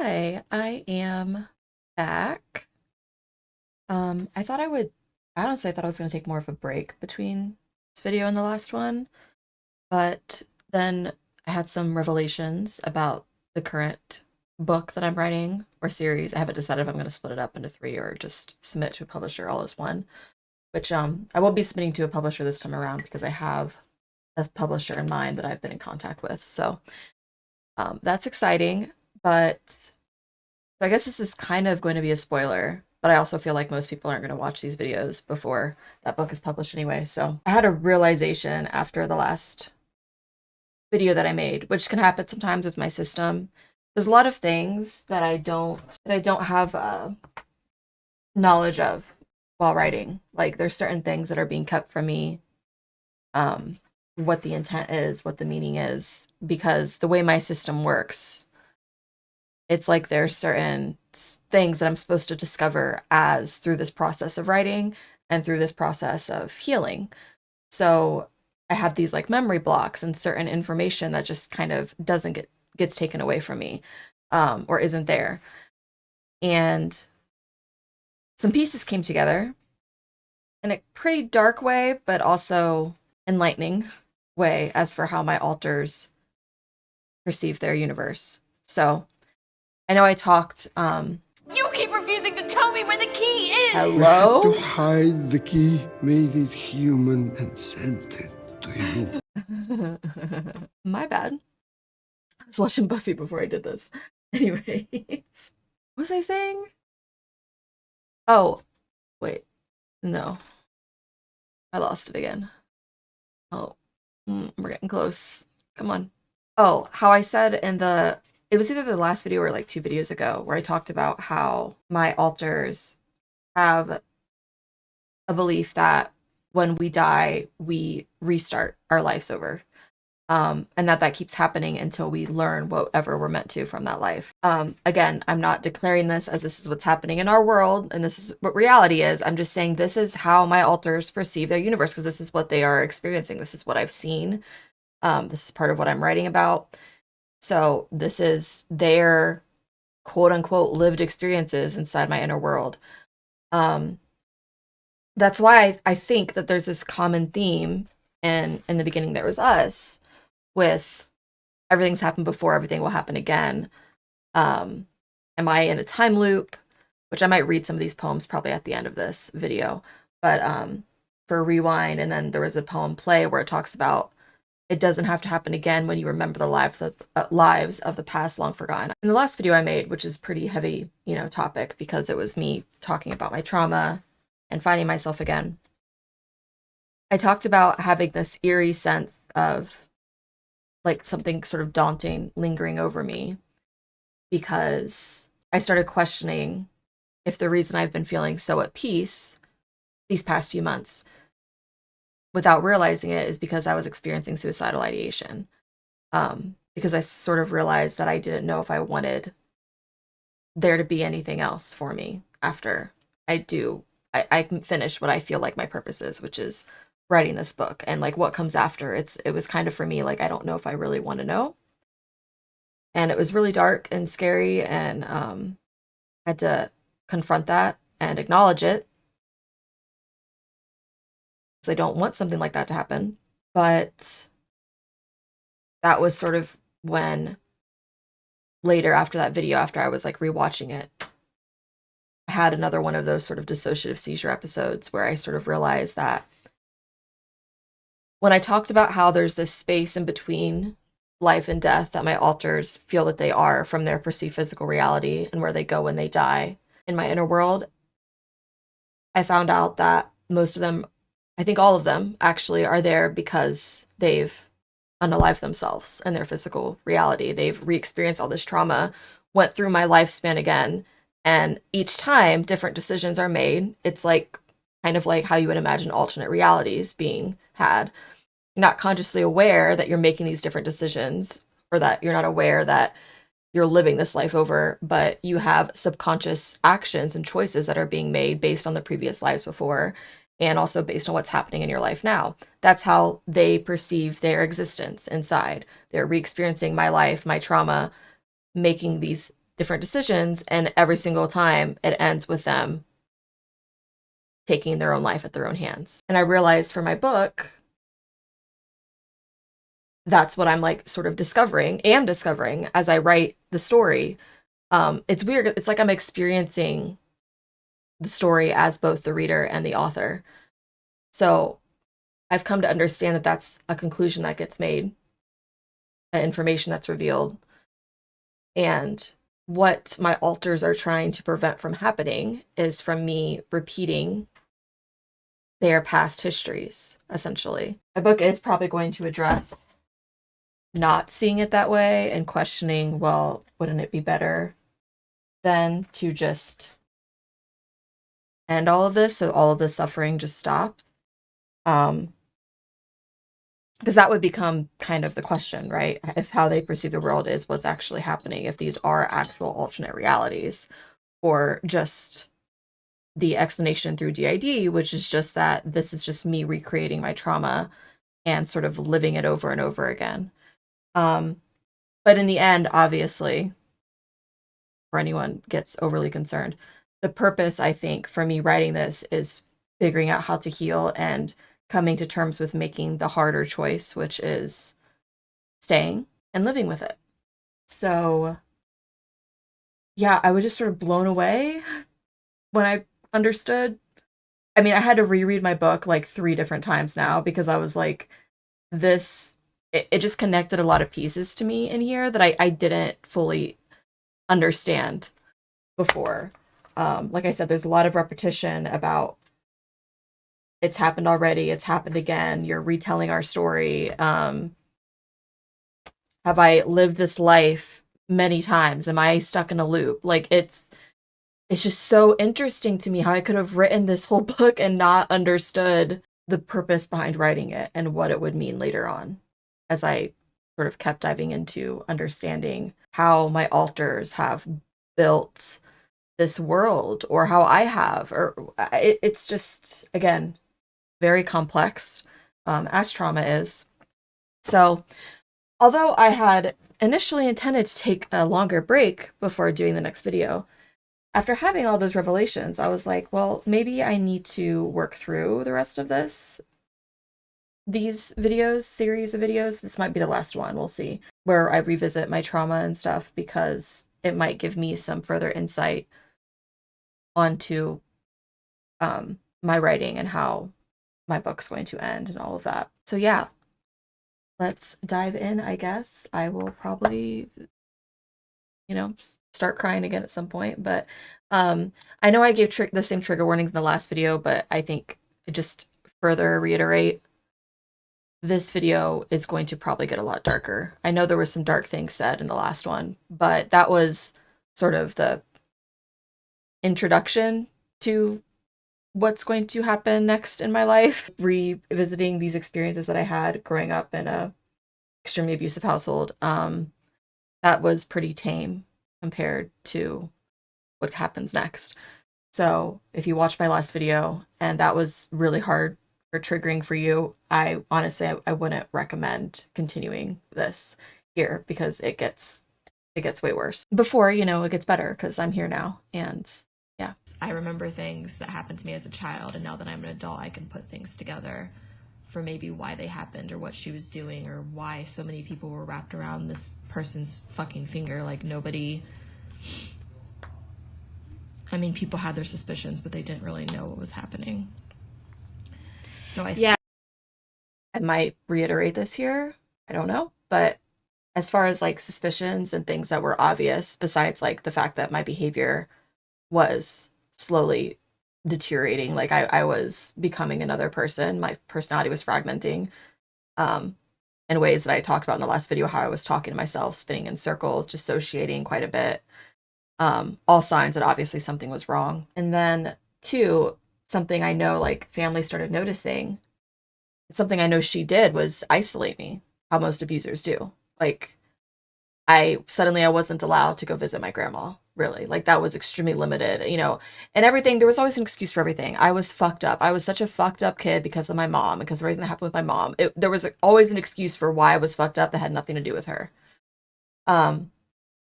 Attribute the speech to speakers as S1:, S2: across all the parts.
S1: Hi, I am back. I thought I honestly thought I was going to take more of a break between this video and the last one, but then I had some revelations about the current book that I'm writing or series. I haven't decided if I'm going to split it up into three or just submit it to a publisher all as one, which I will be submitting to a publisher this time around because I have a publisher in mind that I've been in contact with. So that's exciting, but so I guess this is kind of going to be a spoiler, but I also feel like most people aren't going to watch these videos before that book is published anyway. So I had a realization after the last video that I made, which can happen sometimes with my system. There's a lot of things that I don't have knowledge of while writing. Like there's certain things that are being kept from me, what the intent is, what the meaning is, because the way my system works, it's like there's certain things that I'm supposed to discover as through this process of writing and through this process of healing. So I have these like memory blocks and certain information that just kind of doesn't gets taken away from me, or isn't there. And some pieces came together in a pretty dark way, but also enlightening way as for how my alters perceive their universe. So I know I talked.
S2: You keep refusing to tell me where the key is!
S1: Hello?
S3: To hide the key, made it human and sent it to you.
S1: My bad. I was watching Buffy before I did this. Anyways, what was I saying? Oh, wait. No. I lost it again. Oh, we're getting close. Come on. Oh, how I said it was either the last video or like 2 videos ago where I talked about how my alters have a belief that when we die, we restart our lives over. And that keeps happening until we learn whatever we're meant to from that life. Again, I'm not declaring this as this is what's happening in our world and this is what reality is. I'm just saying this is how my alters perceive their universe because this is what they are experiencing. This is what I've seen. This is part of what I'm writing about. So this is their quote unquote lived experiences inside my inner world. That's why I think that there's this common theme, and in the beginning there was us, with everything's happened before, everything will happen again. Am I in a time loop? Which I might read some of these poems probably at the end of this video. But for Rewind, and then there was a poem Play where it talks about it doesn't have to happen again when you remember the lives of the past long forgotten. In the last video I made, which is pretty heavy, topic because it was me talking about my trauma and finding myself again. I talked about having this eerie sense of like something sort of daunting lingering over me because I started questioning if the reason I've been feeling so at peace these past few months without realizing it is because I was experiencing suicidal ideation. Because I sort of realized that I didn't know if I wanted there to be anything else for me after I can finish what I feel like my purpose is, which is writing this book. And like what comes after, it was kind of for me like I don't know if I really want to know. And it was really dark and scary, and had to confront that and acknowledge it. I don't want something like that to happen. But that was sort of when later after that video, after I was like rewatching it, I had another one of those sort of dissociative seizure episodes where I sort of realized that when I talked about how there's this space in between life and death that my alters feel that they are from their perceived physical reality and where they go when they die in my inner world, I found out that most of them, I think all of them actually, are there because they've unalived themselves in their physical reality. They've re-experienced all this trauma, went through my lifespan again, and each time different decisions are made. It's like kind of like how you would imagine alternate realities being had. You're not consciously aware that you're making these different decisions, or that you're not aware that you're living this life over, but you have subconscious actions and choices that are being made based on the previous lives before, and also based on what's happening in your life now. That's how they perceive their existence inside. They're re-experiencing my life, my trauma, making these different decisions, and every single time it ends with them taking their own life at their own hands. And I realized for my book, that's what I'm like sort of discovering as I write the story. It's weird. It's like I'm experiencing the story as both the reader and the author. So I've come to understand that that's a conclusion that gets made, information that's revealed. And what my alters are trying to prevent from happening is from me repeating their past histories, essentially. My book is probably going to address not seeing it that way and questioning, well, wouldn't it be better then to just end all of this so all of the suffering just stops? Because that would become kind of the question, right? If how they perceive the world is what's actually happening, if these are actual alternate realities, or just the explanation through DID, which is just that this is just me recreating my trauma and sort of living it over and over again. But in the end, obviously, for anyone gets overly concerned, the purpose, I think, for me writing this is figuring out how to heal and coming to terms with making the harder choice, which is staying and living with it. So, yeah, I was just sort of blown away when I understood. I mean, I had to reread my book like 3 different times now because I was like, it just connected a lot of pieces to me in here that I didn't fully understand before. Like I said, there's a lot of repetition about it's happened already, it's happened again, you're retelling our story. Have I lived this life many times? Am I stuck in a loop? Like it's just so interesting to me how I could have written this whole book and not understood the purpose behind writing it and what it would mean later on, as I sort of kept diving into understanding how my alters have built this world, or how I have, or it's just, again, very complex, as trauma is. So although I had initially intended to take a longer break before doing the next video, after having all those revelations, I was like, well, maybe I need to work through the rest of these videos, series of videos. This might be the last one, we'll see, where I revisit my trauma and stuff, because it might give me some further insight onto my writing and how my book's going to end and all of that. So yeah, let's dive in, I guess. I will probably, start crying again at some point, but I know I gave the same trigger warnings in the last video, but I think just further reiterate, this video is going to probably get a lot darker. I know there were some dark things said in the last one, but that was sort of the introduction to what's going to happen next in my life. Revisiting these experiences that I had growing up in a extremely abusive household, that was pretty tame compared to what happens next. So if you watched my last video and that was really hard or triggering for you, I honestly, I wouldn't recommend continuing this here, because it gets way worse before, it gets better, because I'm here now. And yeah.
S4: I remember things that happened to me as a child, and now that I'm an adult, I can put things together for maybe why they happened, or what she was doing, or why so many people were wrapped around this person's fucking finger. Like, nobody... I mean, people had their suspicions, but they didn't really know what was happening. So
S1: I might reiterate this here. I don't know. But as far as like suspicions and things that were obvious, besides like the fact that my behavior was slowly deteriorating, like I was becoming another person, my personality was fragmenting, in ways that I talked about in the last video, how I was talking to myself, spinning in circles, dissociating quite a bit. All signs that obviously something was wrong. And then 2, something I know like family started noticing, something I know she did, was isolate me, how most abusers do. Like I wasn't allowed to go visit my grandma, really. Like that was extremely limited, and everything. There was always an excuse for everything. I was fucked up. I was such a fucked up kid because of my mom, because of everything that happened with my mom. There was always an excuse for why I was fucked up that had nothing to do with her.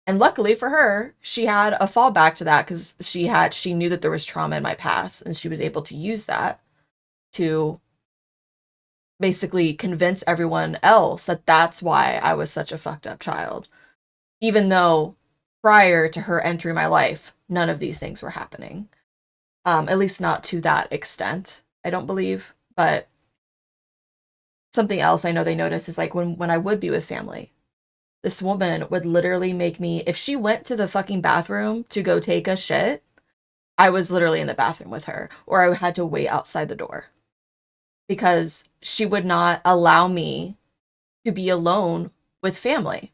S1: And luckily for her, she had a fallback to that because she knew that there was trauma in my past, and she was able to use that to basically convince everyone else that that's why I was such a fucked up child. Even though prior to her entering my life, none of these things were happening. At least not to that extent, I don't believe. But something else I know they notice is like when I would be with family, this woman would literally make me, if she went to the fucking bathroom to go take a shit, I was literally in the bathroom with her, or I had to wait outside the door because she would not allow me to be alone with family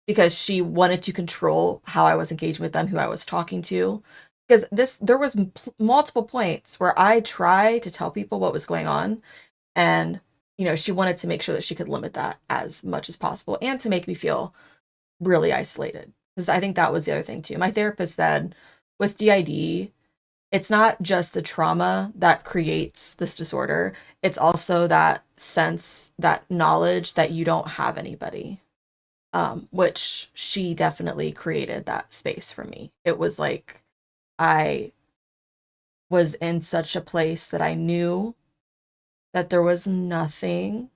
S1: because she wanted to control how I was engaging with them, who I was talking to. Because there was multiple points where I tried to tell people what was going on, and she wanted to make sure that she could limit that as much as possible and to make me feel really isolated. Because I think that was the other thing too. My therapist said with DID, it's not just the trauma that creates this disorder, it's also that sense, that knowledge that you don't have anybody. Which she definitely created that space for me. It was like I was in such a place that I knew that there was nothing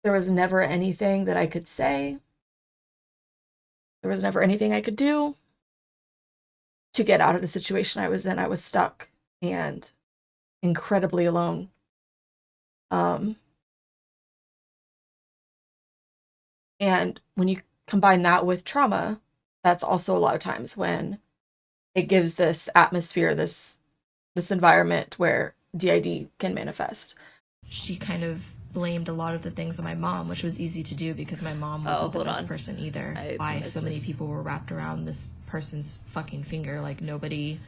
S1: there was never anything that I could say. There was never anything I could do to get out of the situation I was in. I was stuck and incredibly alone. And when you combine that with trauma, that's also a lot of times when it gives this atmosphere, this environment where DID can manifest.
S4: She kind of blamed a lot of the things on my mom, which was easy to do because my mom wasn't the best person either. Why so many people were wrapped around this person's fucking finger. Like nobody...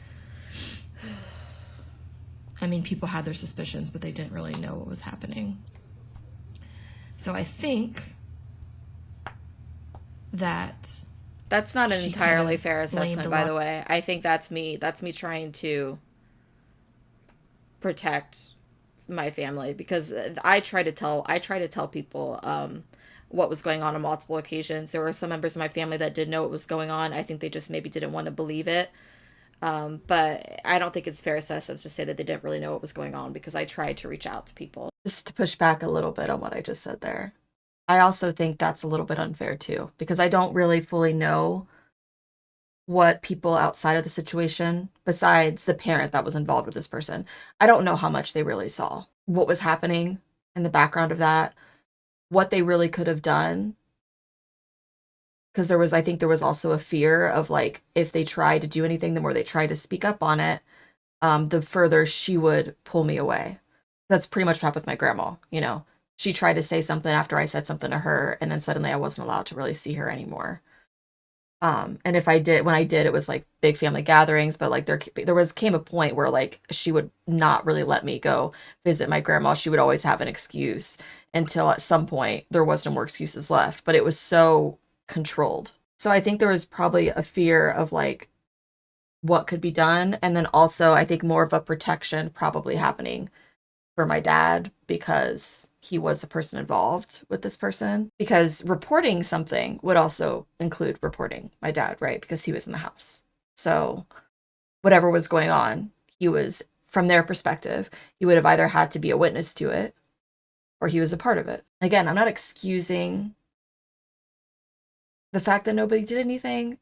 S4: I mean, people had their suspicions, but they didn't really know what was happening. So I think that's
S1: not an entirely fair assessment, by the way. I think that's me trying to protect my family, because I try to tell people what was going on multiple occasions. There were some members of my family that did know what was going on. I think they just maybe didn't want to believe it. But I don't think it's fair assessment to say that they didn't really know what was going on, because I tried to reach out to people. Just to push back a little bit on what I just said there, I also think that's a little bit unfair too, because I don't really fully know what people outside of the situation, besides the parent that was involved with this person, I don't know how much they really saw, what was happening in the background of that, what they really could have done. Because I think there was also a fear of like, if they tried to do anything, the more they tried to speak up on it, the further she would pull me away. That's pretty much what happened with my grandma. She tried to say something after I said something to her, and then suddenly I wasn't allowed to really see her anymore. And when I did, it was like big family gatherings, but like came a point where like she would not really let me go visit my grandma. She would always have an excuse until at some point there was no more excuses left, but it was so controlled. So I think there was probably a fear of like what could be done. And then also I think more of a protection probably happening for my dad, because he was the person involved with this person, because reporting something would also include reporting my dad, right? Because he was in the house. So whatever was going on, he was, from their perspective, he would have either had to be a witness to it or he was a part of it. Again, I'm not excusing the fact that nobody did anything.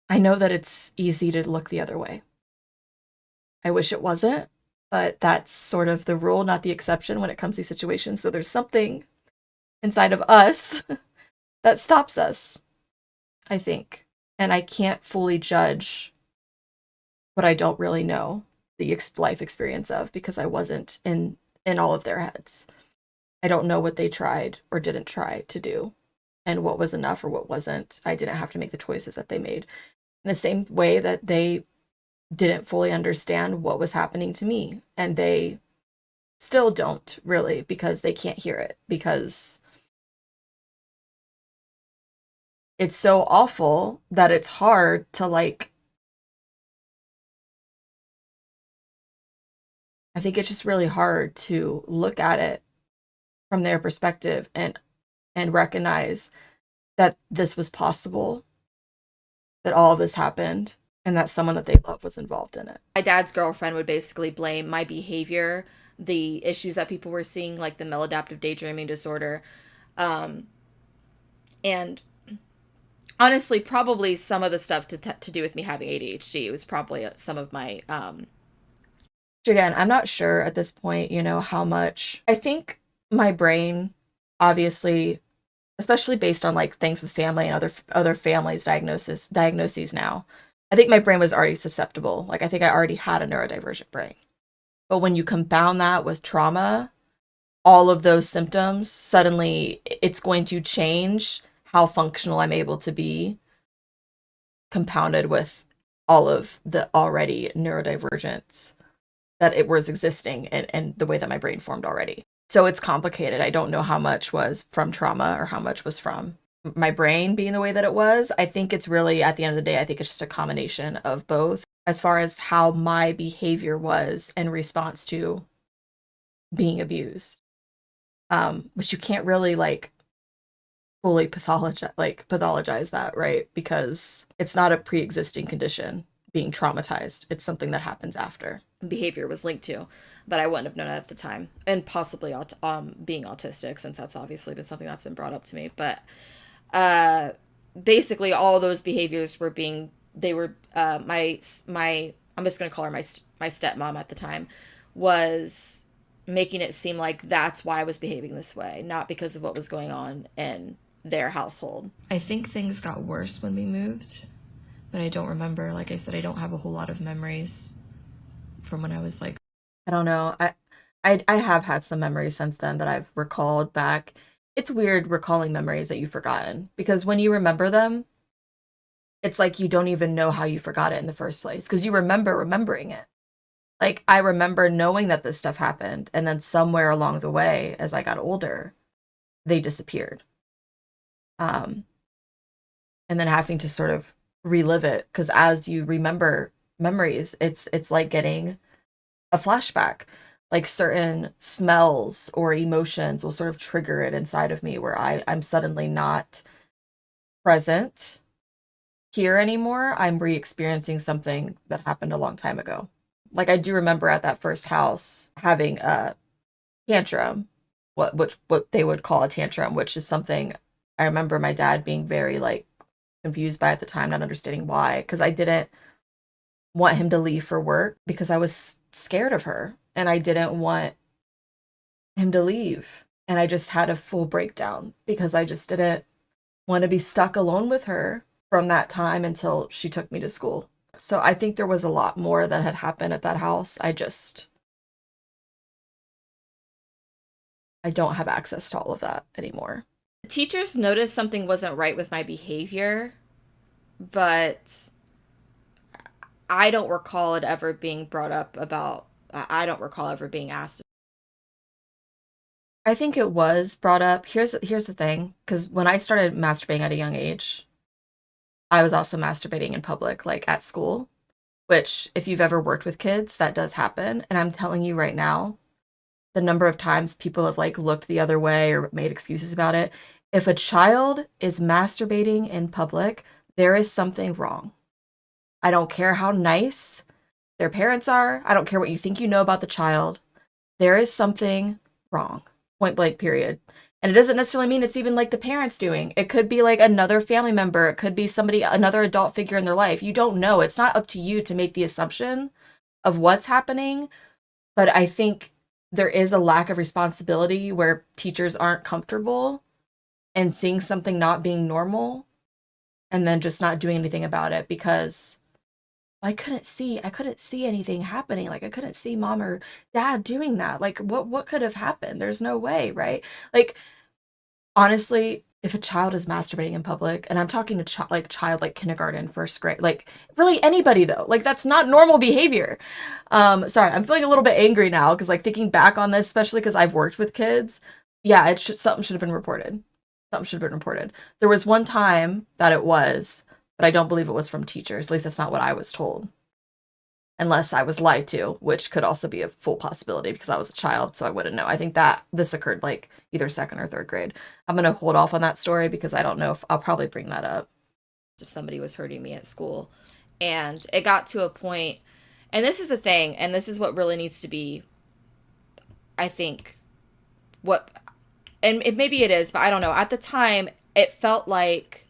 S1: I know that it's easy to look the other way. I wish it wasn't, but that's sort of the rule, not the exception when it comes to these situations. So there's something inside of us that stops us, I think. And I can't fully judge what I don't really know the life experience of, because I wasn't in all of their heads. I don't know what they tried or didn't try to do, and what was enough or what wasn't. I didn't have to make the choices that they made. In the same way that they didn't fully understand what was happening to me, and they still don't really, because they can't hear it, because it's so awful that it's hard to like, I think it's just really hard to look at it from their perspective and recognize that this was possible, that all of this happened, and that someone that they love was involved in it. My dad's girlfriend would basically blame my behavior, the issues that people were seeing, like the maladaptive daydreaming disorder, and honestly, probably some of the stuff to do with me having ADHD was probably some of my again, I'm not sure at this point, you know, how much. I think my brain, obviously, especially based on like things with family and other families' diagnoses now, I think my brain was already susceptible. Like I think I already had a neurodivergent brain. But when you compound that with trauma, all of those symptoms, suddenly it's going to change how functional I'm able to be, compounded with all of the already neurodivergence that it was existing and the way that my brain formed already. So it's complicated. I don't know how much was from trauma or how much was from my brain being the way that it was. I think it's really, at the end of the day, I think it's just a combination of both as far as how my behavior was in response to being abused. Which you can't really like fully pathologize that, right? Because it's not a pre-existing condition, being traumatized. It's something that happens after. Behavior was linked to, but I wouldn't have known it at the time. And possibly being autistic, since that's obviously been something that's been brought up to me. But basically all those behaviors were being, they were my I'm just going to call her my stepmom at the time, was making it seem like that's why I was behaving this way, not because of what was going on in their household.
S4: I think things got worse when we moved, but I don't remember. Like I said, I don't have a whole lot of memories from when I was like,
S1: I don't know. I have had some memories since then that I've recalled back. It's weird recalling memories that you've forgotten, because when you remember them, it's like you don't even know how you forgot it in the first place, because you remember remembering it. Like, I remember knowing that this stuff happened, and then somewhere along the way, as I got older, they disappeared. And then having to sort of relive it, because as you remember memories, it's like getting a flashback. Like certain smells or emotions will sort of trigger it inside of me, where I'm suddenly not present here anymore. I'm re-experiencing something that happened a long time ago. Like I do remember at that first house having a tantrum, what they would call a tantrum, which is something I remember my dad being very like confused by at the time, not understanding why, because I didn't want him to leave for work because I was scared of her and I didn't want him to leave. And I just had a full breakdown because I just didn't want to be stuck alone with her from that time until she took me to school. So I think there was a lot more that had happened at that house. I don't have access to all of that anymore. Teachers noticed something wasn't right with my behavior, but I don't recall it ever being brought up about, I don't recall ever being asked. I think it was brought up. Here's the thing, because when I started masturbating at a young age, I was also masturbating in public, like at school, which if you've ever worked with kids, that does happen. And I'm telling you right now, the number of times people have like looked the other way or made excuses about it. If a child is masturbating in public, there is something wrong. I don't care how nice their parents are. I don't care what you think you know about the child. There is something wrong. Point blank, period. And it doesn't necessarily mean it's even like the parents doing. It could be like another family member. It could be somebody, another adult figure in their life. You don't know. It's not up to you to make the assumption of what's happening. But I think there is a lack of responsibility where teachers aren't comfortable and seeing something not being normal and then just not doing anything about it, because I couldn't see anything happening. Like I couldn't see mom or dad doing that. Like what could have happened? There's no way, right? Like honestly, if a child is masturbating in public, and I'm talking to child like kindergarten, first grade, like really anybody though, like that's not normal behavior. Sorry, I'm feeling a little bit angry now because like thinking back on this, especially because I've worked with kids, yeah, something should have been reported. Something should have been reported. There was one time that it was, but I don't believe it was from teachers. At least that's not what I was told. Unless I was lied to, which could also be a full possibility because I was a child, so I wouldn't know. I think that this occurred like either second or third grade. I'm going to hold off on that story because I don't know if I'll probably bring that up if somebody was hurting me at school. And it got to a point, and this is the thing, and this is what really needs to be, I think, what, and maybe it is, but I don't know. At the time, it felt like,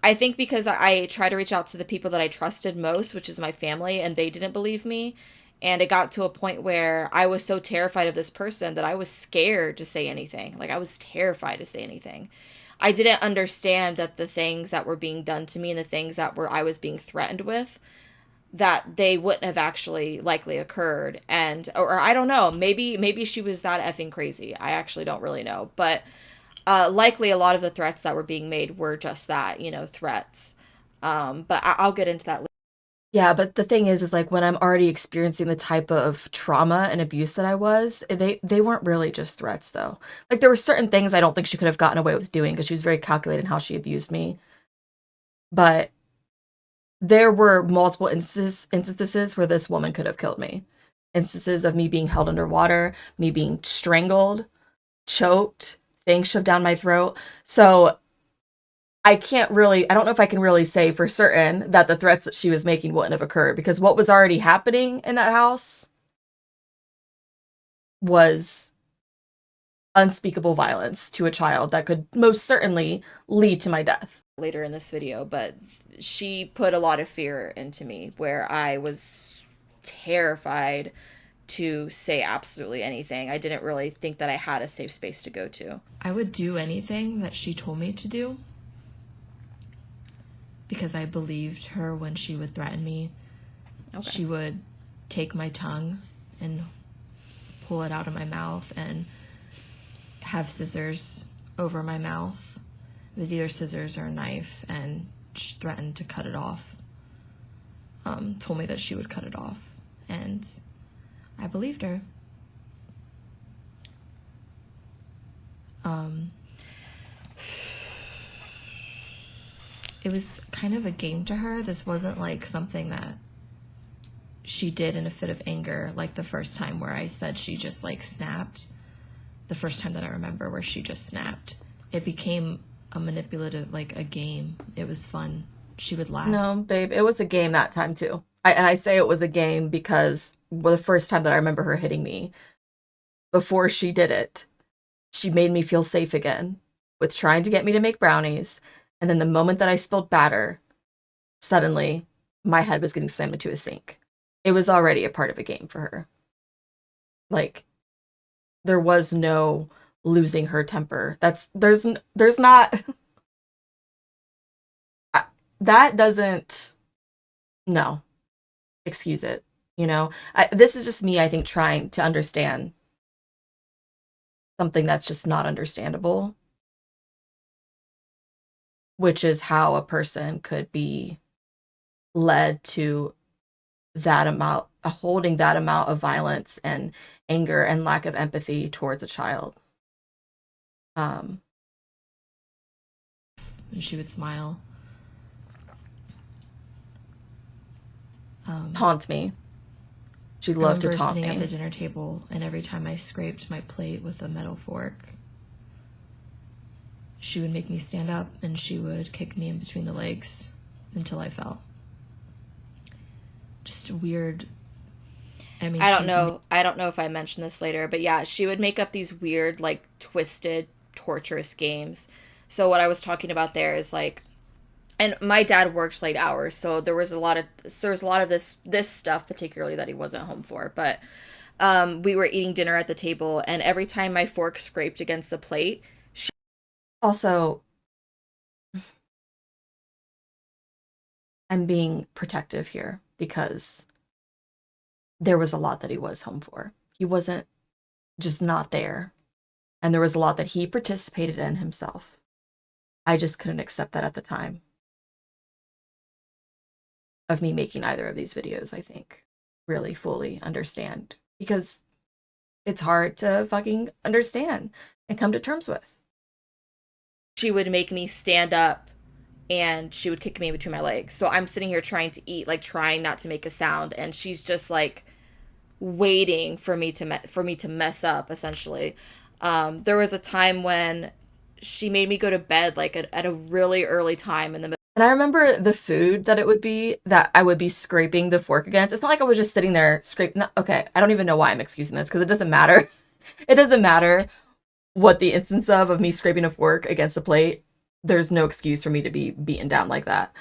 S1: I think because I try to reach out to the people that I trusted most, which is my family, and they didn't believe me. And it got to a point where I was so terrified of this person that I was scared to say anything. Like, I was terrified to say anything. I didn't understand that the things that were being done to me and the things that I was being threatened with, that they wouldn't have actually likely occurred. And, or I don't know, maybe she was that effing crazy. I actually don't really know. But likely a lot of the threats that were being made were just that, threats. But I'll get into that later. Yeah, but the thing is like when I'm already experiencing the type of trauma and abuse that I was, they weren't really just threats though. Like there were certain things I don't think she could have gotten away with doing because she was very calculated in how she abused me. But there were multiple instances where this woman could have killed me. Instances of me being held underwater, me being strangled, choked, things shoved down my throat. So I don't know if I can really say for certain that the threats that she was making wouldn't have occurred because what was already happening in that house was unspeakable violence to a child that could most certainly lead to my death. Later in this video, but she put a lot of fear into me where I was terrified to say absolutely anything. I didn't really think that I had a safe space to go to.
S4: I would do anything that she told me to do because I believed her when she would threaten me. Okay. She would take my tongue and pull it out of my mouth and have scissors over my mouth. It was either scissors or a knife, and she threatened to cut it off. Told me that she would cut it off, and I believed her. It was kind of a game to her. This wasn't like something that she did in a fit of anger, like the first time where I said she just like snapped. The first time that I remember where she just snapped. It became a manipulative, like a game. It was fun. She would laugh.
S1: No, babe, it was a game that time too. I say it was a game because the first time that I remember her hitting me, before she did it, she made me feel safe again with trying to get me to make brownies. And then the moment that I spilled batter, suddenly my head was getting slammed into a sink. It was already a part of a game for her. Like, there was no losing her temper. There's not, that doesn't, no, excuse it. This is just me, I think, trying to understand something that's just not understandable, which is how a person could be led to that amount, holding that amount of violence and anger and lack of empathy towards a child.
S4: And she would smile.
S1: Taunt me. She loved to taunt me.
S4: Sitting at the dinner table, and every time I scraped my plate with a metal fork, she would make me stand up and she would kick me in between the legs until I fell. Just weird. I don't know if I mentioned this later, but yeah, she would make up these weird, like, twisted, torturous games. So what I was talking about there is like, and my dad worked late hours, so there was a lot of this stuff particularly that he wasn't home for. But we were eating dinner at the table, and every time my fork scraped against the plate, also, I'm being protective here because there was a lot that he was home for. He wasn't just not there. And there was a lot that he participated in himself.
S1: I just couldn't accept that at the time of me making either of these videos, I think, really fully understand, because it's hard to fucking understand and come to terms with. She would make me stand up and she would kick me in between my legs. So I'm sitting here trying to eat, like trying not to make a sound, and she's just like waiting for me to mess up, essentially. There was a time when she made me go to bed like at a really early time in the middle. And I remember the food that it would be that I would be scraping the fork against. It's not like I was just sitting there scraping. No, okay, I don't even know why I'm excusing this, because it doesn't matter. It doesn't matter what the instance of me scraping a fork against the plate. There's no excuse for me to be beaten down like that.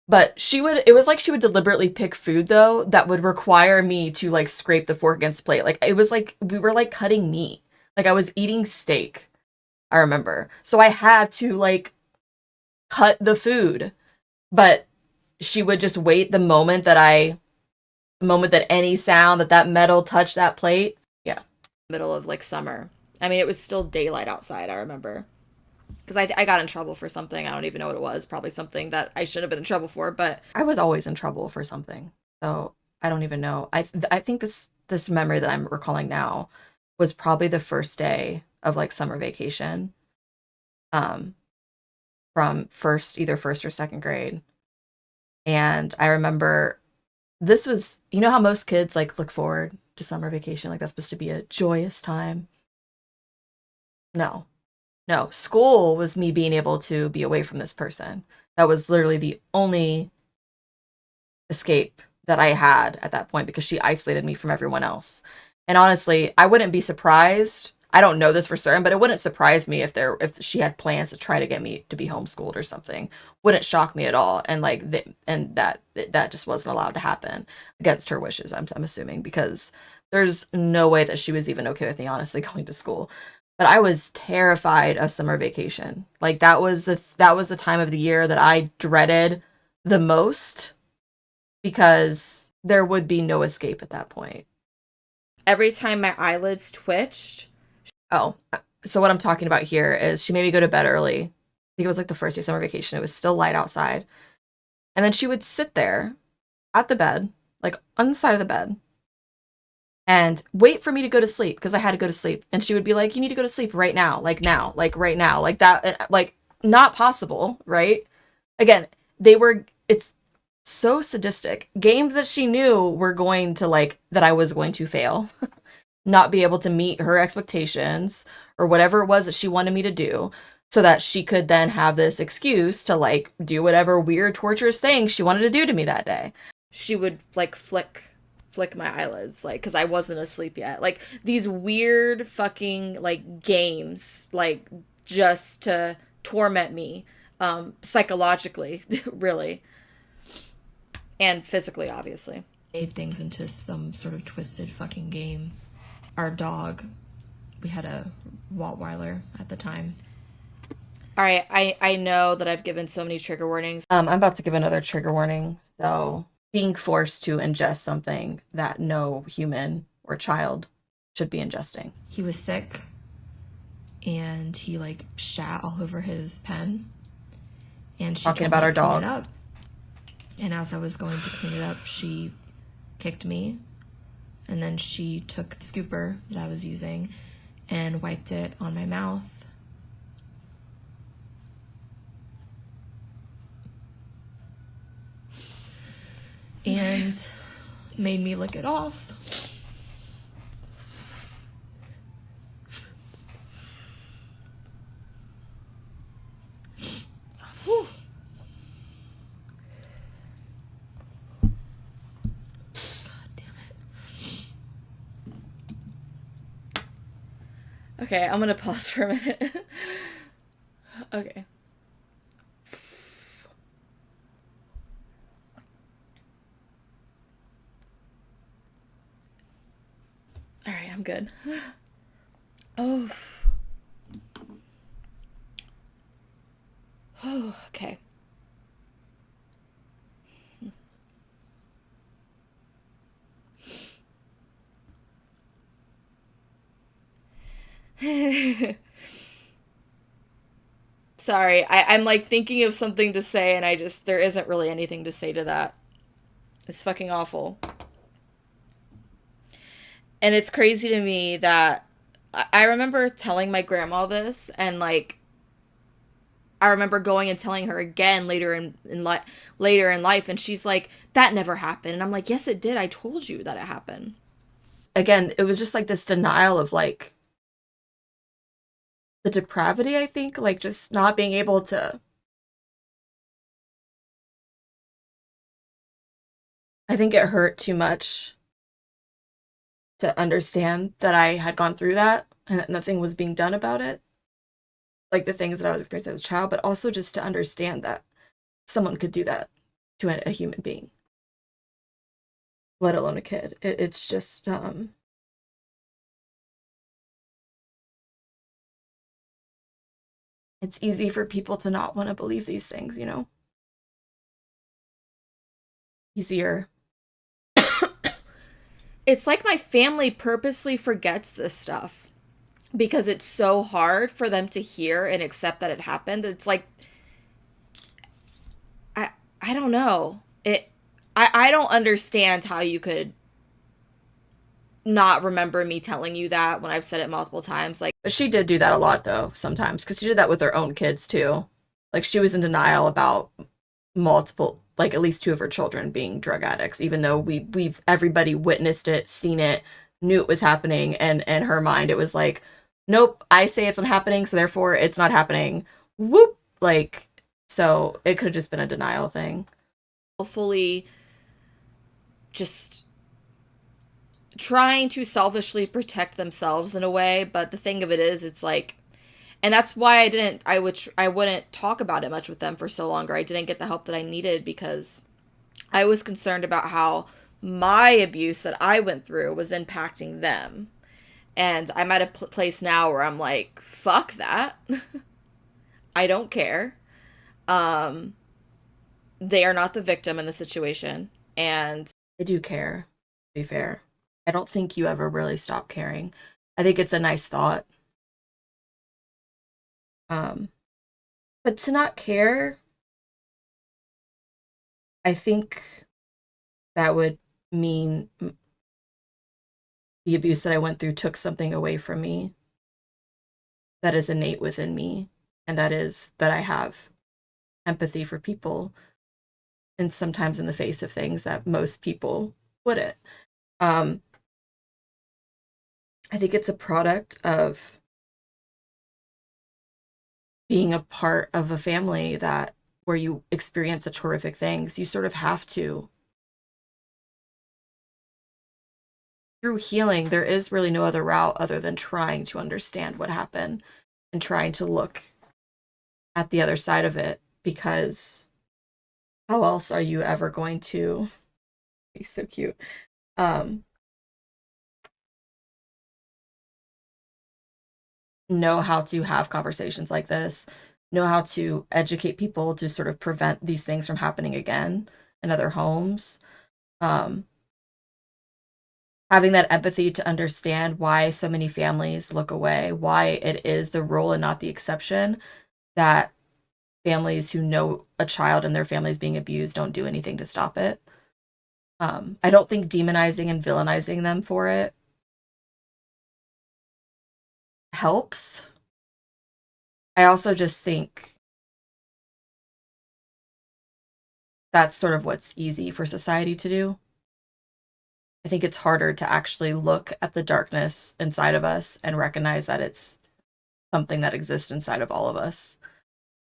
S1: But it was like she would deliberately pick food, though, that would require me to like scrape the fork against the plate. Like it was like we were like cutting meat. Like I was eating steak, I remember. So I had to like cut the food. But she would just wait the moment that any sound that metal touched that plate. Yeah. Middle of like summer. I mean, it was still daylight outside, I remember. Because I got in trouble for something. I don't even know what it was. Probably something that I shouldn't have been in trouble for, but I was always in trouble for something. So I don't even know. I think this memory that I'm recalling now was probably the first day of like summer vacation. From either first or second grade. And I remember this was, you know how most kids like look forward to summer vacation, like that's supposed to be a joyous time. No, school was me being able to be away from this person. That was literally the only escape that I had at that point, because she isolated me from everyone else. And honestly, I wouldn't be surprised. I don't know this for certain, but it wouldn't surprise me if she had plans to try to get me to be homeschooled or something. Wouldn't shock me at all. And like that just wasn't allowed to happen against her wishes. I'm assuming, because there's no way that she was even okay with me honestly going to school. But I was terrified of summer vacation. Like that was the time of the year that I dreaded the most, because there would be no escape at that point. Every time my eyelids twitched. Oh, so what I'm talking about here is she made me go to bed early. I think it was like the first day of summer vacation. It was still light outside. And then she would sit there at the bed, like on the side of the bed, and wait for me to go to sleep, because I had to go to sleep. And she would be like, you need to go to sleep right now, like right now, like that, like not possible, right? Again, it's so sadistic. Games that she knew were going to that I was going to fail, not be able to meet her expectations or whatever it was that she wanted me to do, so that she could then have this excuse to like do whatever weird torturous thing she wanted to do to me that day. She would like flick my eyelids, like, because I wasn't asleep yet. Like these weird fucking like games, like just to torment me, psychologically, really, and physically, obviously.
S4: Made things into some sort of twisted fucking game. Our dog, we had a Rottweiler at the time.
S1: All right, I know that I've given so many trigger warnings. I'm about to give another trigger warning. So, being forced to ingest something that no human or child should be ingesting.
S4: He was sick, and he like shat all over his pen. And she
S1: talking about our dog.
S4: It up. And as I was going to clean it up, she kicked me. And then she took the scooper that I was using and wiped it on my mouth. And made me lick it off. Whew.
S1: Okay, I'm gonna pause for a minute. Okay. All right, I'm good. Oh. Oh, okay. Sorry, I'm like thinking of something to say and there isn't really anything to say to that. It's fucking awful. And it's crazy to me that I remember telling my grandma this, and like I remember going and telling her again later in life, and she's like, "That never happened." And I'm like, "Yes, it did. I told you that it happened." Again, it was just like this denial of like the depravity, I think, like just not being able to. I think it hurt too much to understand that I had gone through that and that nothing was being done about it. Like the things that I was experiencing as a child, but also just to understand that someone could do that to a human being, let alone a kid. It's just, it's easy for people to not want to believe these things, you know? Easier. It's like my family purposely forgets this stuff because it's so hard for them to hear and accept that it happened. It's like I don't know. I don't understand how you could not remember me telling you that when I've said it multiple times. Like, she did do that a lot though, sometimes, because she did that with her own kids too. Like, she was in denial about multiple, like at least two of her children being drug addicts, even though we've everybody witnessed it, seen it, knew it was happening, and in her mind it was like, nope, I say it's not happening, so therefore it's not happening. Whoop, like, so it could have just been a denial thing. Fully just trying to selfishly protect themselves in a way, but the thing of it is, it's like, and that's why I wouldn't talk about it much with them for so long, or I didn't get the help that I needed, because I was concerned about how my abuse that I went through was impacting them. And I'm at a place now where I'm like, fuck that. I don't care. They are not the victim in the situation, and I do care, to be fair. I don't think you ever really stop caring. I think it's a nice thought. Um, but to not care, I think that would mean the abuse that I went through took something away from me that is innate within me, and that is that I have empathy for people, and sometimes in the face of things that most people wouldn't. Um, I think it's a product of being a part of a family that where you experience such horrific things. You sort of have to. Through healing, there is really no other route other than trying to understand what happened and trying to look at the other side of it, because how else are you ever going to be so cute? Know how to have conversations like this, know how to educate people to sort of prevent these things from happening again in other homes. Um, Having that empathy to understand why so many families look away, why it is the rule and not the exception that families who know a child and their family is being abused don't do anything to stop it. I don't think demonizing and villainizing them for it helps. I also just think that's sort of what's easy for society to do. I think it's harder to actually look at the darkness inside of us and recognize that it's something that exists inside of all of us,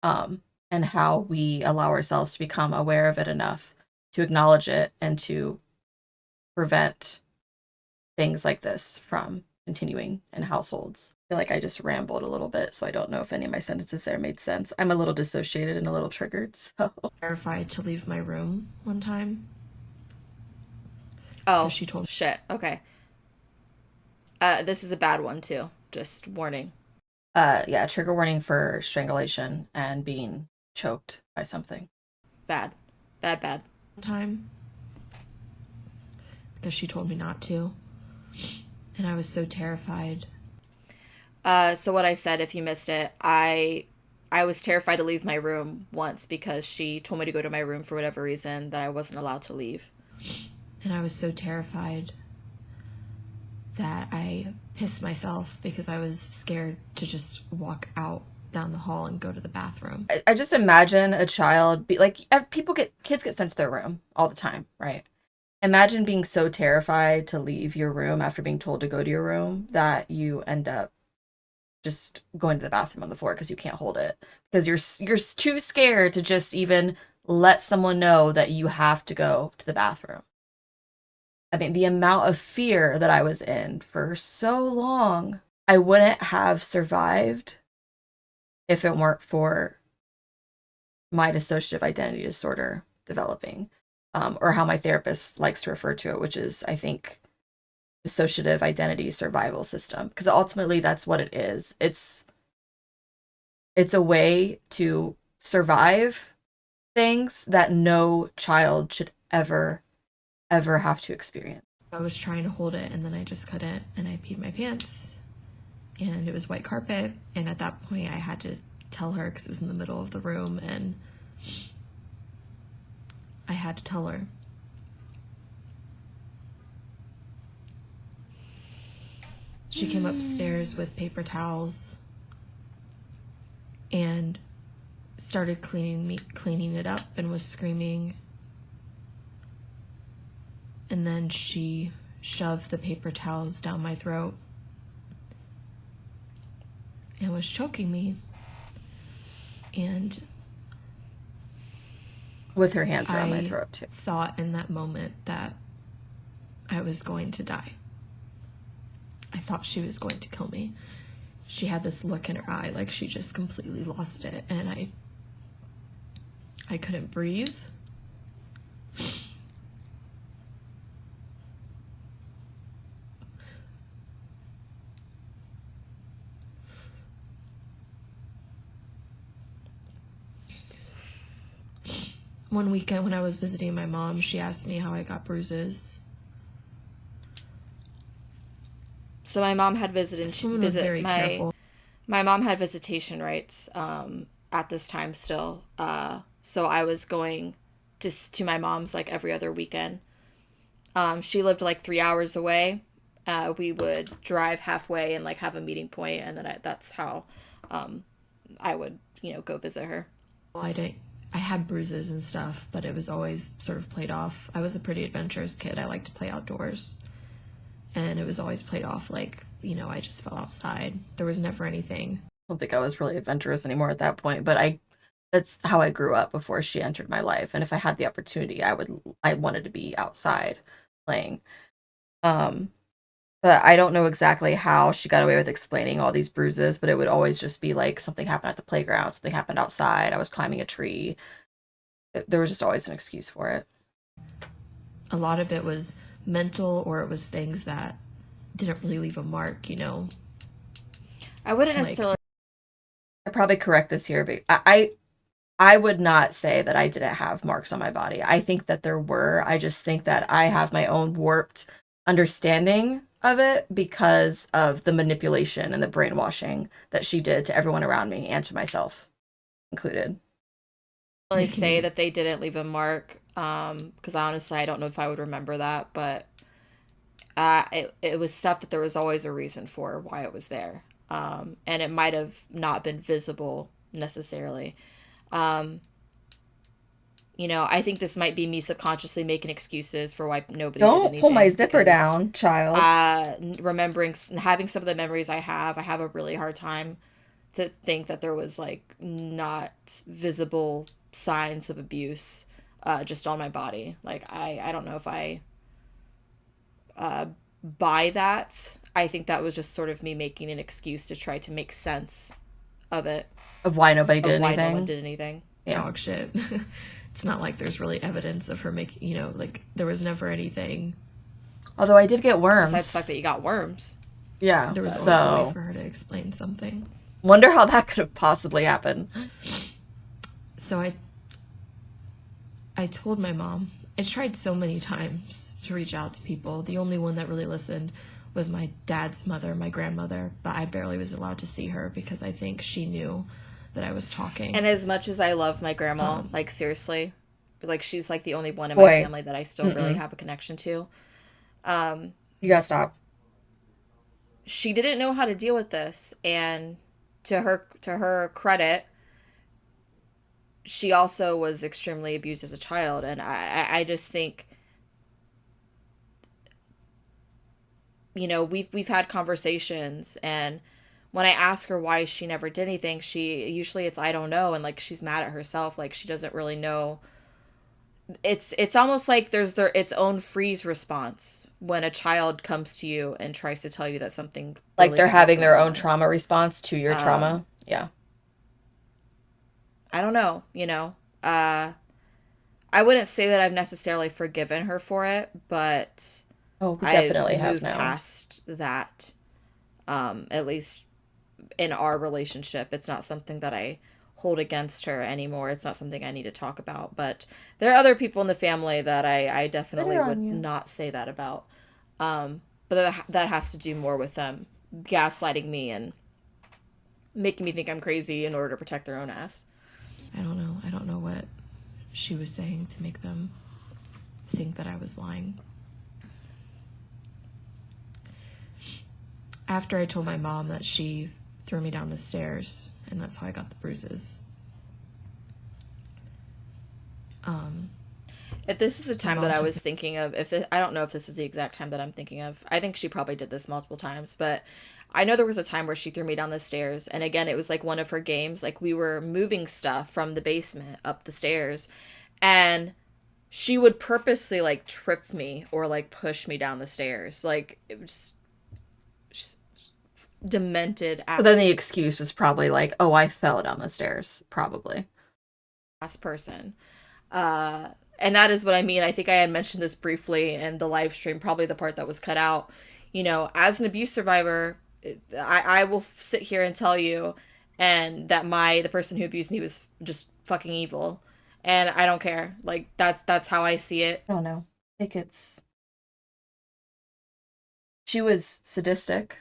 S1: and how we allow ourselves to become aware of it enough to acknowledge it and to prevent things like this from continuing in households. I feel like I just rambled a little bit, so I don't know if any of my sentences there made sense. I'm a little dissociated and a little triggered, so.
S4: Terrified to leave my room one time.
S1: Oh,
S4: She told me.
S1: shit. Okay. This is a bad one too. Just warning. Yeah, trigger warning for strangulation and being choked by something. Bad. Bad, bad.
S4: Time because she told me not to, and I was so terrified.
S1: So what I said, if you missed it, I I was terrified to leave my room once because she told me to go to my room for whatever reason that I wasn't allowed to leave.
S4: And I was so terrified that I pissed myself because I was scared to just walk out down the hall and go to the bathroom.
S1: I just imagine a child be like, kids get sent to their room all the time, right? Imagine being so terrified to leave your room after being told to go to your room that you end up just going to the bathroom on the floor because you can't hold it, because you're too scared to just even let someone know that you have to go to the bathroom. I mean, the amount of fear that I was in for so long, I wouldn't have survived if it weren't for my dissociative identity disorder developing, or how my therapist likes to refer to it, which is, I think, dissociative identity survival system, because ultimately that's what it is. It's a way to survive things that no child should ever have to experience.
S4: I was trying to hold it, and then I just couldn't, and I peed my pants, and it was white carpet, and at that point I had to tell her because it was in the middle of the room, and I had to tell her. She came upstairs with paper towels and started cleaning it up and was screaming. And then she shoved the paper towels down my throat and was choking me. And
S1: with her hands around my throat too.
S4: I thought in that moment that I was going to die. I thought she was going to kill me. She had this look in her eye like she just completely lost it, and I couldn't breathe. One weekend when I was visiting my mom, she asked me how I got bruises.
S1: So my mom had my mom had visitation rights at this time still. So I was going to my mom's like every other weekend. She lived like 3 hours away. We would drive halfway and like have a meeting point, and then that's how I would, go visit her.
S4: Well, I had bruises and stuff, but it was always sort of played off. I was a pretty adventurous kid. I liked to play outdoors. And it was always played off like, I just fell outside. There was never anything.
S1: I don't think I was really adventurous anymore at that point, but that's how I grew up before she entered my life. And if I had the opportunity, I wanted to be outside playing. But I don't know exactly how she got away with explaining all these bruises, but it would always just be like something happened at the playground, something happened outside, I was climbing a tree. There was just always an excuse for it.
S4: A lot of it was mental, or it was things that didn't really leave a mark,
S1: I wouldn't necessarily. I probably correct this here, but I would not say that I didn't have marks on my body. I think that there were. I just think that I have my own warped understanding of it because of the manipulation and the brainwashing that she did to everyone around me and to myself included. I really say that they didn't leave a mark because honestly I don't know if I would remember that, but it was stuff that there was always a reason for why it was there, and it might have not been visible necessarily. I think this might be me subconsciously making excuses for why nobody did anything. Don't pull my zipper down, child. Remembering having some of the memories I have a really hard time to think that there was like not visible signs of abuse just on my body. Like I don't know if I buy that. I think that was just sort of me making an excuse to try to make sense of it, of why nobody did anything. Why no one did anything.
S4: Yeah. Dog shit. It's not like there's really evidence of her making, like there was never anything.
S1: Although I did get worms.
S4: Besides the fact that you got worms.
S1: Yeah.
S4: There was always a way for her to explain something.
S1: Wonder how that could have possibly happened.
S4: So I told my mom. I tried so many times to reach out to people. The only one that really listened was my dad's mother, my grandmother, but I barely was allowed to see her because I think she knew that I was talking.
S1: And as much as I love my grandma,
S4: Um,
S1: like seriously, like she's like the only one in my
S5: Boy.
S1: family that I still really have a connection to.
S5: You gotta stop.
S1: She didn't know how to deal with this, and to her credit, she also was extremely abused as a child, and I just think, you know, we've had conversations, and when I ask her why she never did anything, she usually it's I don't know, and like she's mad at herself, like she doesn't really know. It's almost like there's their its own freeze response when a child comes to you and tries to tell you that something
S5: Like
S1: really
S5: they're
S1: bad's
S5: having their
S1: going
S5: own
S1: on.
S5: trauma response to your trauma. Yeah.
S1: I don't know, you know. I wouldn't say that I've necessarily forgiven her for it, but
S5: Oh, we
S1: I've
S5: definitely have
S1: moved
S5: now.
S1: past that. At least in our relationship, it's not something that I hold against her anymore. It's not something I need to talk about. But there are other people in the family that I definitely
S5: Better on
S1: would
S5: you.
S1: not say that about. But that has to do more with them gaslighting me and making me think I'm crazy in order to protect their own ass.
S4: I don't know. I don't know what she was saying to make them think that I was lying. After I told my mom that she threw me down the stairs, and that's how I got the bruises.
S1: If this is the time
S4: mom
S1: that I
S4: took
S1: was thinking of, I don't know if this is the exact time that I'm thinking of. I think she probably did this multiple times, but I know there was a time where she threw me down the stairs, and again, it was like one of her games. Like we were moving stuff from the basement up the stairs, and she would purposely like trip me or like push me down the stairs. Like it was just demented
S5: But then the excuse was probably like, oh, I fell down the stairs. Probably.
S1: ass person. And that is what I mean. I think I had mentioned this briefly in the live stream, probably the part that was cut out. You know, as an abuse survivor, I will sit here and tell you, and that the person who abused me was just fucking evil, and I don't care. Like that's how I see it.
S5: I don't know. I think it's. She was sadistic,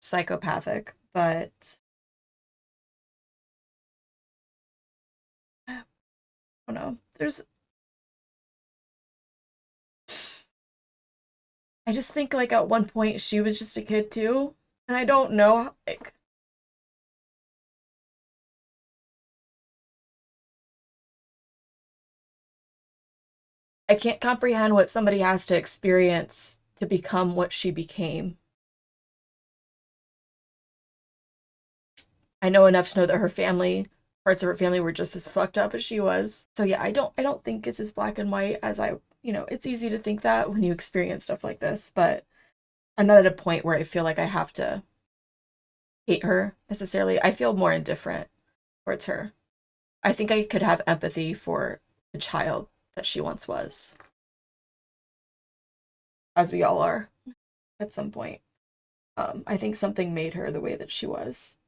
S5: psychopathic, but I don't know. I just think like at one point she was just a kid too, and I don't know like I can't comprehend what somebody has to experience to become what she became. I know enough to know that her family, parts of her family were just as fucked up as she was. So yeah, I don't think it's as black and white as it's easy to think that when you experience stuff like this, but I'm not at a point where I feel like I have to hate her necessarily. I feel more indifferent towards her. I think I could have empathy for the child that she once was, as we all are at some point. I think something made her the way that she was.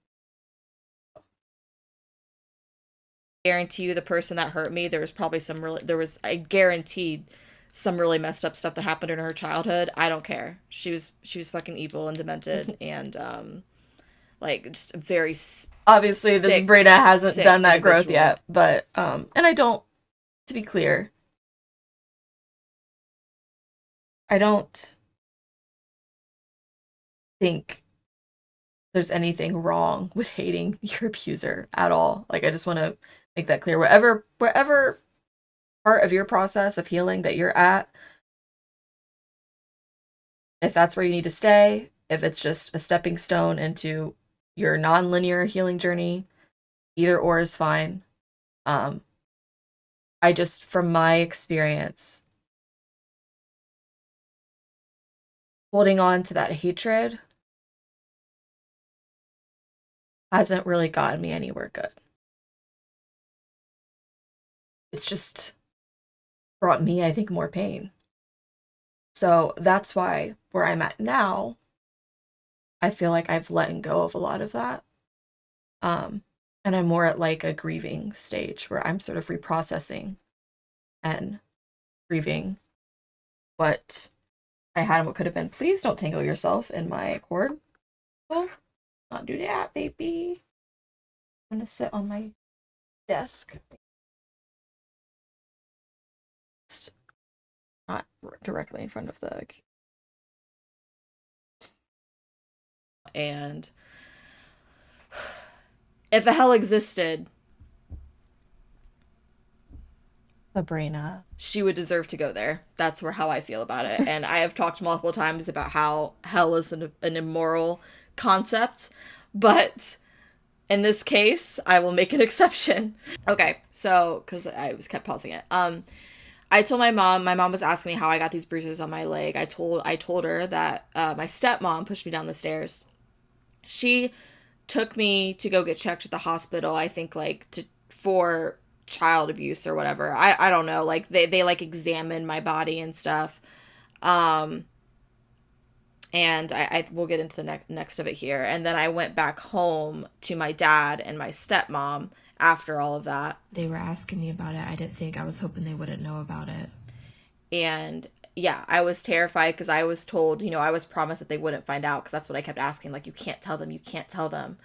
S1: Guarantee you, the person that hurt me, I guaranteed some really messed up stuff that happened in her childhood. I don't care. She was fucking evil and demented and like just very
S5: Obviously this
S1: sick,
S5: Breda hasn't
S1: sick
S5: done that growth
S1: individual.
S5: yet, but and I don't, to be clear, I don't think there's anything wrong with hating your abuser at all. Like I just want to make that clear. Wherever part of your process of healing that you're at, if that's where you need to stay, if it's just a stepping stone into your non-linear healing journey, either or is fine. I just, from my experience, holding on to that hatred hasn't really gotten me anywhere good. It's just brought me, I think, more pain. So that's why where I'm at now, I feel like I've let go of a lot of that. And I'm more at like a grieving stage where I'm sort of reprocessing and grieving what I had and what could have been. Please don't tangle yourself in my cord. Oh, not do that, baby.
S1: I'm gonna sit on my desk. Just not directly in front of the. And if a hell existed,
S5: Sabrina.
S1: she would deserve to go there. That's how I feel about it. And I have talked multiple times about how hell is an immoral concept, but in this case, I will make an exception. Okay, so because I was kept pausing it. I told my mom. My mom was asking me how I got these bruises on my leg. I told her that my stepmom pushed me down the stairs. She took me to go get checked at the hospital. I think for child abuse or whatever. I don't know. Like they like examined my body and stuff. And I will get into the next of it here. And then I went back home to my dad and my stepmom after all of that.
S4: They were asking me about it. I was hoping they wouldn't know about it.
S1: And yeah, I was terrified because I was told, I was promised that they wouldn't find out, because that's what I kept asking. Like, you can't tell them, you can't tell them.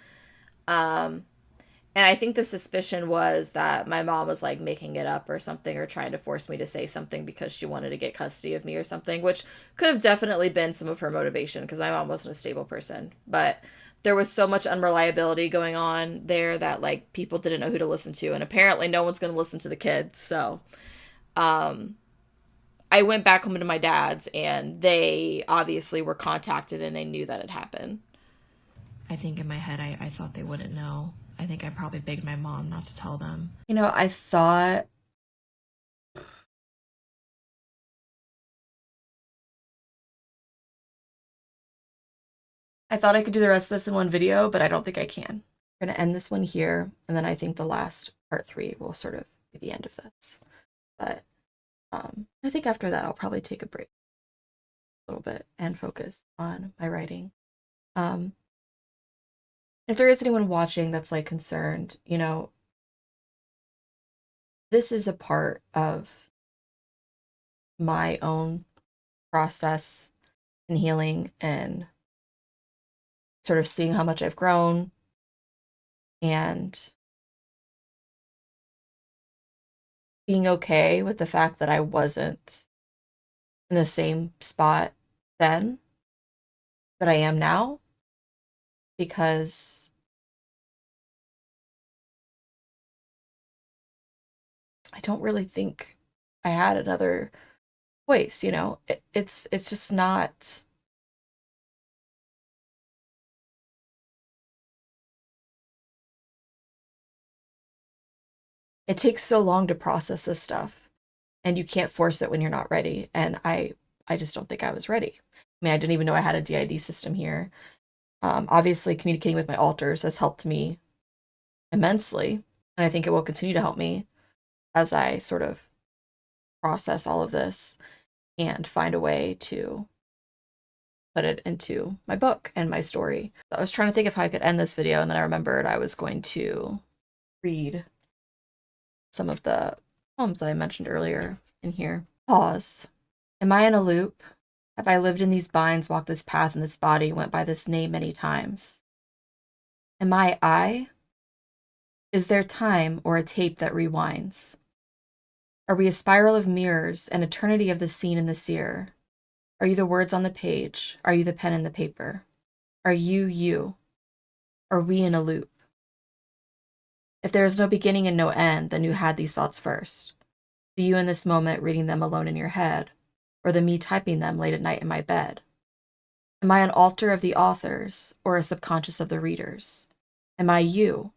S1: And I think the suspicion was that my mom was like making it up or something, or trying to force me to say something because she wanted to get custody of me or something, which could have definitely been some of her motivation, because my mom wasn't a stable person. But there was so much unreliability going on there that like people didn't know who to listen to, and apparently no one's going to listen to the kids. So I went back home to my dad's, and they obviously were contacted and they knew that it happened.
S4: I think in my head I thought they wouldn't know. I think I probably begged my mom not to tell them.
S5: I thought I could do the rest of this in one video, but I don't think I can. I'm going to end this one here, and then I think the last part 3 will sort of be the end of this. But I think after that, I'll probably take a break a little bit and focus on my writing. If there is anyone watching that's like concerned, this is a part of my own process in healing and sort of seeing how much I've grown and being okay with the fact that I wasn't in the same spot then that I am now, because I don't really think I had another choice, it's just not. It takes so long to process this stuff, and you can't force it when you're not ready. And I just don't think I was ready. I mean, I didn't even know I had a DID system here. Obviously, communicating with my alters has helped me immensely, and I think it will continue to help me as I sort of process all of this and find a way to put it into my book and my story. I was trying to think of how I could end this video, and then I remembered I was going to read some of the poems that I mentioned earlier in here. Pause. Am I in a loop? Have I lived in these binds, walked this path in this body, went by this name many times? Am I? Is there time or a tape that rewinds? Are we a spiral of mirrors, an eternity of the seen and the seer? Are you the words on the page? Are you the pen and the paper? Are you? Are we in a loop? If there is no beginning and no end, then who had these thoughts first? The you in this moment reading them alone in your head, or the me typing them late at night in my bed? Am I an alter of the authors, or a subconscious of the readers? Am I you?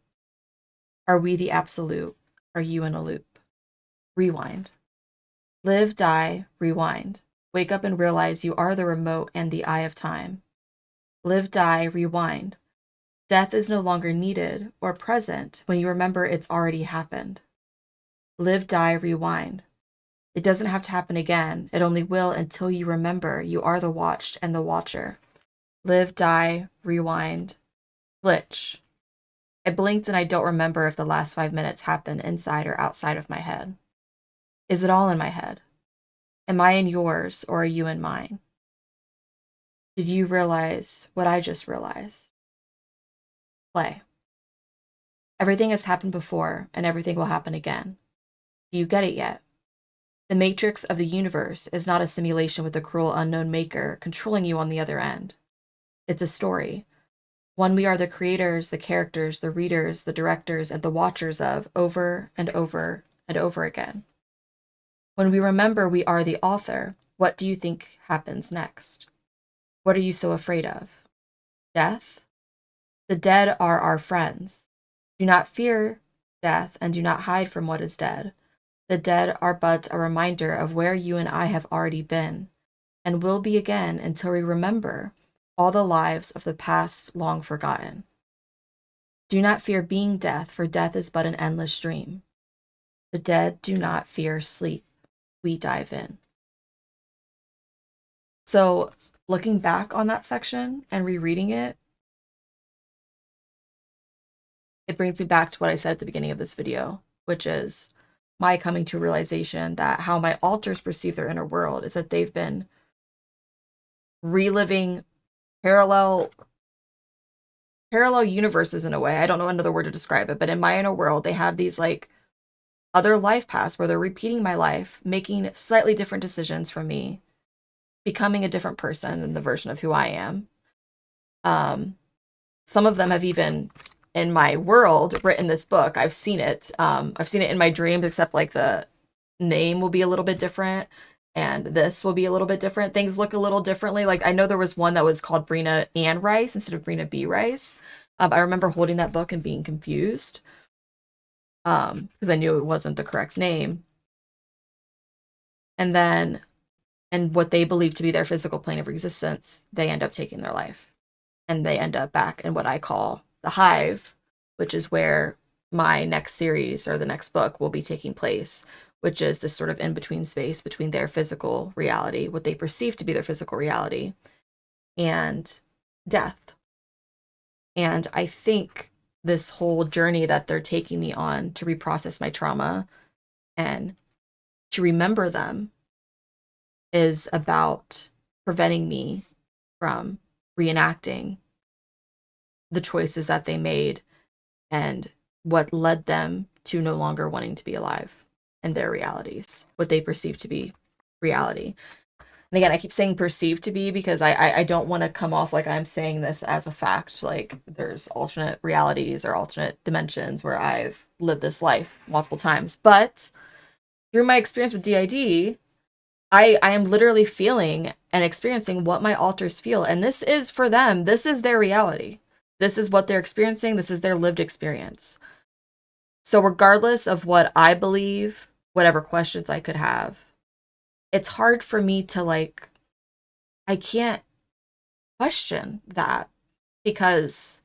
S5: Are we the absolute? Are you in a loop? Rewind. Live, die, rewind. Wake up and realize you are the remote and the eye of time. Live, die, rewind. Death is no longer needed or present when you remember it's already happened. Live, die, rewind. It doesn't have to happen again. It only will until you remember you are the watched and the watcher. Live, die, rewind. Glitch. I blinked and I don't remember if the last 5 minutes happened inside or outside of my head. Is it all in my head? Am I in yours or are you in mine? Did you realize what I just realized? Play.
S1: Everything has happened before, and everything will happen again. Do you get it yet? The matrix of the universe is not a simulation with a cruel unknown maker controlling you on the other end. It's a story. One we are the creators, the characters, the readers, the directors, and the watchers of over and over and over again. When we remember we are the author, what do you think happens next? What are you so afraid of? Death? The dead are our friends. Do not fear death and do not hide from what is dead. The dead are but a reminder of where you and I have already been, and will be again until we remember all the lives of the past long forgotten. Do not fear being death, for death is but an endless dream. The dead do not fear sleep. We dive in. So, looking back on that section and rereading it, it brings me back to what I said at the beginning of this video, which is my coming to realization that how my alters perceive their inner world is that they've been reliving parallel universes in a way. I don't know another word to describe it, but in my inner world, they have these like other life paths where they're repeating my life, making slightly different decisions from me, becoming a different person than the version of who I am. Some of them have even, in my world, written this book. I've seen it. I've seen it in my dreams, except like the name will be a little bit different and this will be a little bit different. Things look a little differently. Like I know there was one that was called Brina Ann Rice instead of Brina B. Rice. I remember holding that book and being confused because I knew it wasn't the correct name. And then, and what they believe to be their physical plane of existence, they end up taking their life. And they end up back in what I call the hive, which is where my next series or the next book will be taking place, which is this sort of in-between space between their physical reality, what they perceive to be their physical reality, and death. And I think this whole journey that they're taking me on to reprocess my trauma and to remember them is about preventing me from reenacting the choices that they made and what led them to no longer wanting to be alive in their realities, what they perceive to be reality. And again, I keep saying perceived to be because I don't want to come off like I'm saying this as a fact, like there's alternate realities or alternate dimensions where I've lived this life multiple times. But through my experience with DID, I am literally feeling and experiencing what my alters feel. And this is for them. This is their reality. This is what they're experiencing. This is their lived experience. So regardless of what I believe, whatever questions I could have, it's hard for me to like, I can't question that because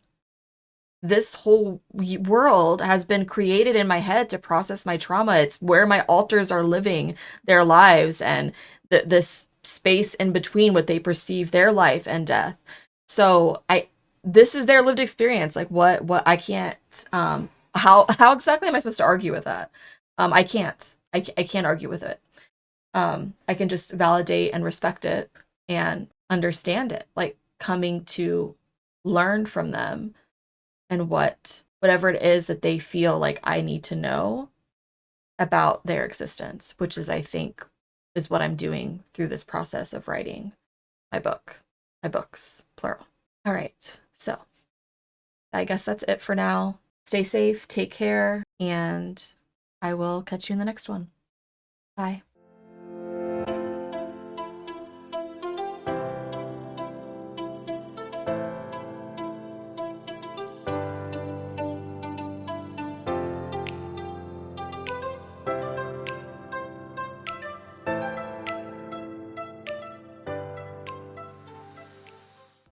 S1: this whole world has been created in my head to process my trauma. It's where my alters are living their lives and this space in between what they perceive their life and death. So this is their lived experience. Like what I can't, how exactly am I supposed to argue with that? I can't argue with it. I can just validate and respect it and understand it, like coming to learn from them and whatever it is that they feel like I need to know about their existence, which is, I think, is what I'm doing through this process of writing my books, plural. All right. So I guess that's it for now. Stay safe, take care, and I will catch you in the next one. Bye.